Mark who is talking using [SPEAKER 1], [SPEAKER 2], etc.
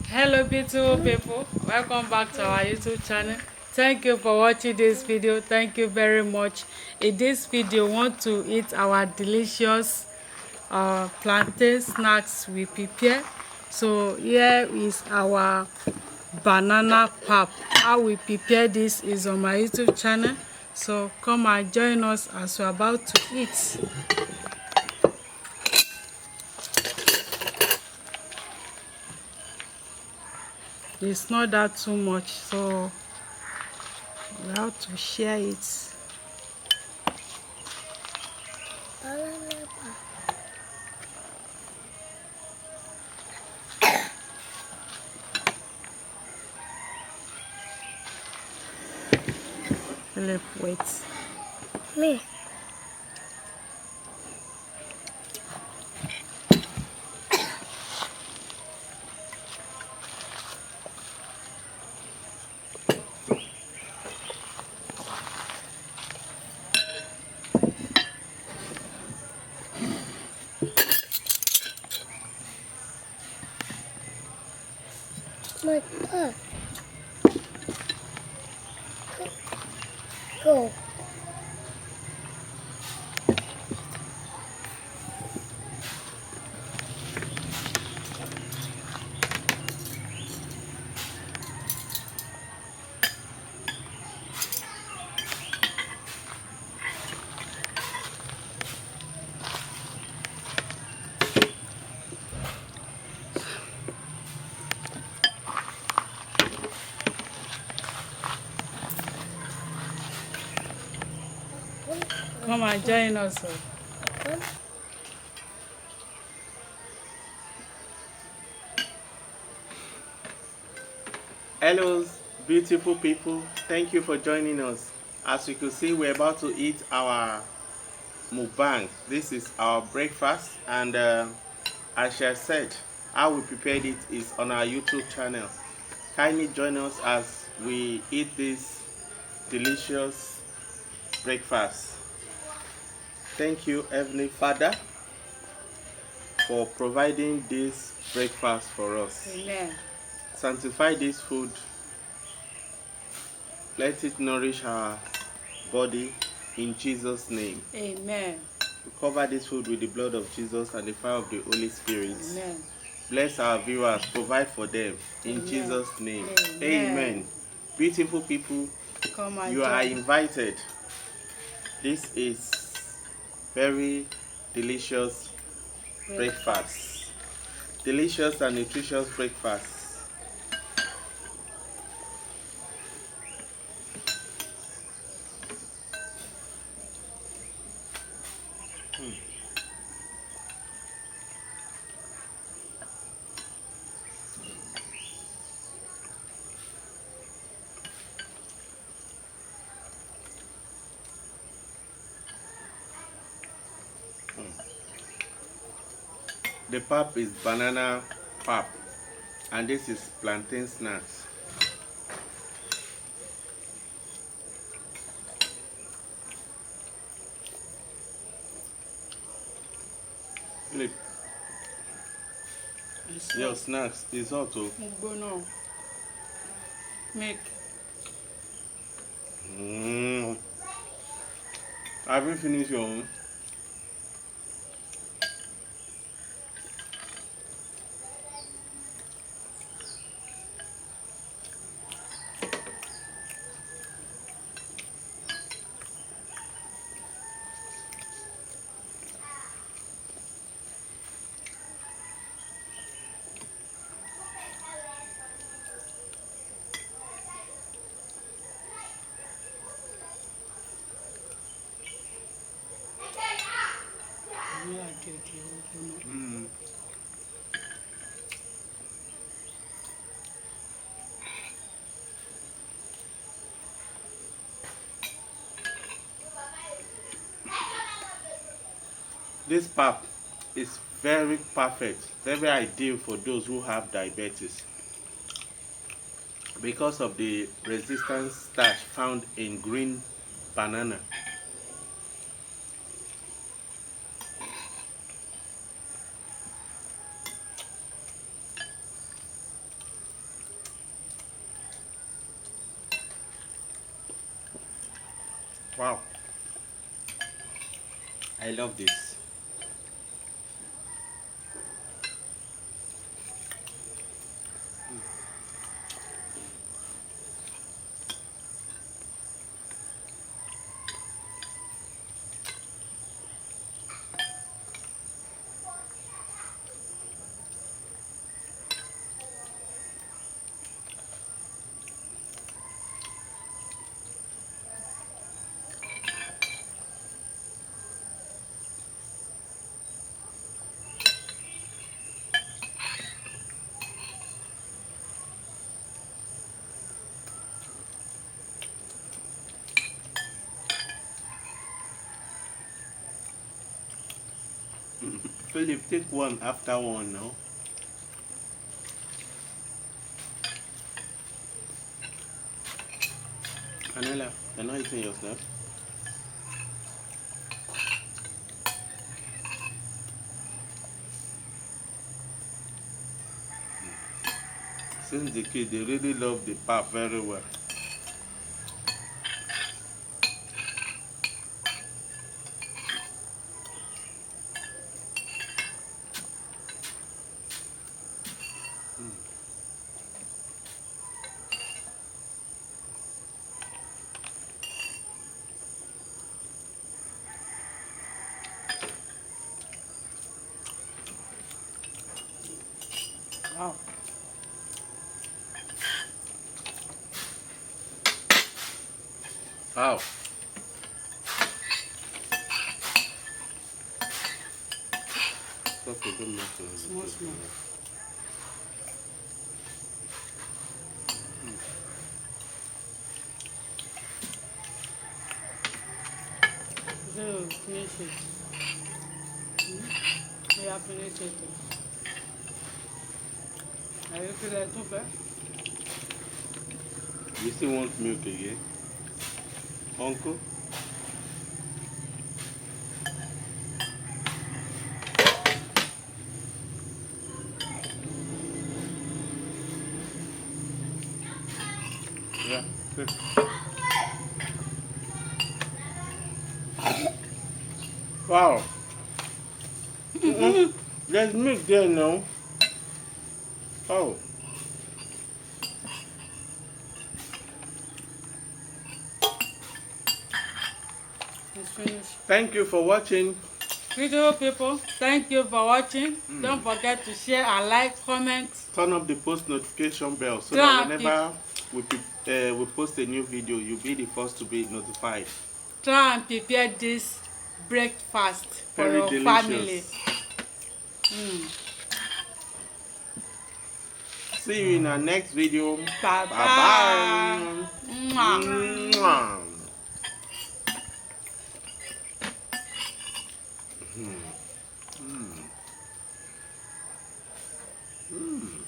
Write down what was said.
[SPEAKER 1] Hello beautiful people, welcome back to our YouTube channel. Thank you for watching this video. Thank you very much. In this video, we want to eat our delicious plantain snacks we prepare. So here is our banana pap. How we prepare this is on my YouTube channel. So come and join us as we're about to eat. It's not that too much, so we have to share it. Philip, wait.
[SPEAKER 2] Me. My God. Go.
[SPEAKER 1] Come and join us.
[SPEAKER 3] Hello, beautiful people. Thank you for joining us. As you can see, we're about to eat our mukbang. This is our breakfast, and as I said, how we prepared it is on our YouTube channel. Kindly join us as we eat this delicious breakfast. Thank you, Heavenly Father, for providing this breakfast for us.
[SPEAKER 1] Amen.
[SPEAKER 3] Sanctify this food. Let it nourish our body in Jesus' name.
[SPEAKER 1] Amen.
[SPEAKER 3] We cover this food with the blood of Jesus and the fire of the Holy Spirit.
[SPEAKER 1] Amen.
[SPEAKER 3] Bless our viewers. Provide for them in
[SPEAKER 1] Amen.
[SPEAKER 3] Jesus' name.
[SPEAKER 1] Amen.
[SPEAKER 3] Amen. Beautiful people,
[SPEAKER 1] Come and
[SPEAKER 3] you are
[SPEAKER 1] join.
[SPEAKER 3] invited. This is very delicious breakfast. Delicious and nutritious breakfast. The pap is banana pap, and this is plantain snacks. Look, your snacks is also.
[SPEAKER 1] Mukbang. Make.
[SPEAKER 3] Have you finished your own? This pap is very perfect, very ideal for those who have diabetes because of the resistant starch found in green banana. Wow. I love this. Philip, take one after one now. Anela, you're not eating yourself. Since the kid, they really love the pap very well.
[SPEAKER 1] Wow.
[SPEAKER 3] Wow. Okay, don't mess with it.
[SPEAKER 1] Small, small. So, finish it. Yeah, finish it. Are you feel like too bad?
[SPEAKER 3] You still want milk again? Uncle? Yeah, good. Wow. There's milk there now. Oh.
[SPEAKER 1] It's finished.
[SPEAKER 3] Thank you for watching.
[SPEAKER 1] Video people, thank you for watching. Don't forget to share and like, comment.
[SPEAKER 3] Turn up the post notification bell so
[SPEAKER 1] Turn
[SPEAKER 3] that
[SPEAKER 1] up
[SPEAKER 3] whenever we post a new video, you'll be the first to be notified.
[SPEAKER 1] Try and prepare this breakfast for
[SPEAKER 3] Very
[SPEAKER 1] your family.
[SPEAKER 3] delicious. See you in our next video.
[SPEAKER 1] Bye
[SPEAKER 3] Bye-bye.
[SPEAKER 1] bye.
[SPEAKER 3] Mwah. Mm.